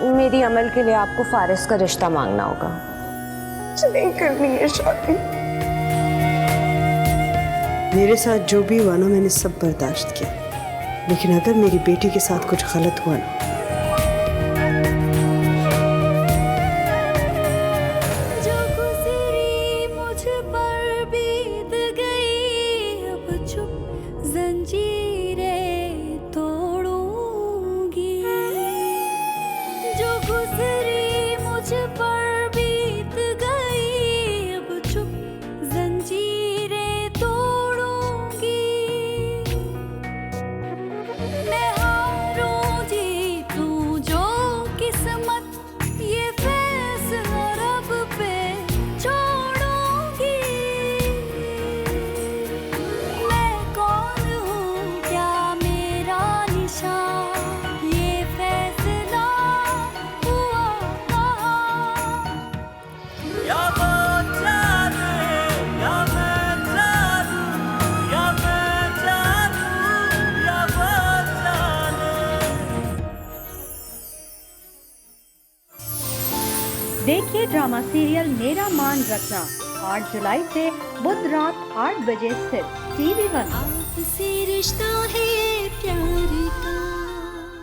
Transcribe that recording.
मेरी अमल के लिए आपको फारिस का रिश्ता मांगना होगा। नहीं करनी है शादी। मेरे साथ जो भी हुआ ना, मैंने सब बर्दाश्त किया, लेकिन अगर मेरी बेटी के साथ कुछ गलत हुआ ना, देखिए ड्रामा सीरियल मेरा मान रखना 8 जुलाई से बुध रात 8 बजे सिर्फ TV1। आपसे रिश्ता है प्यार का।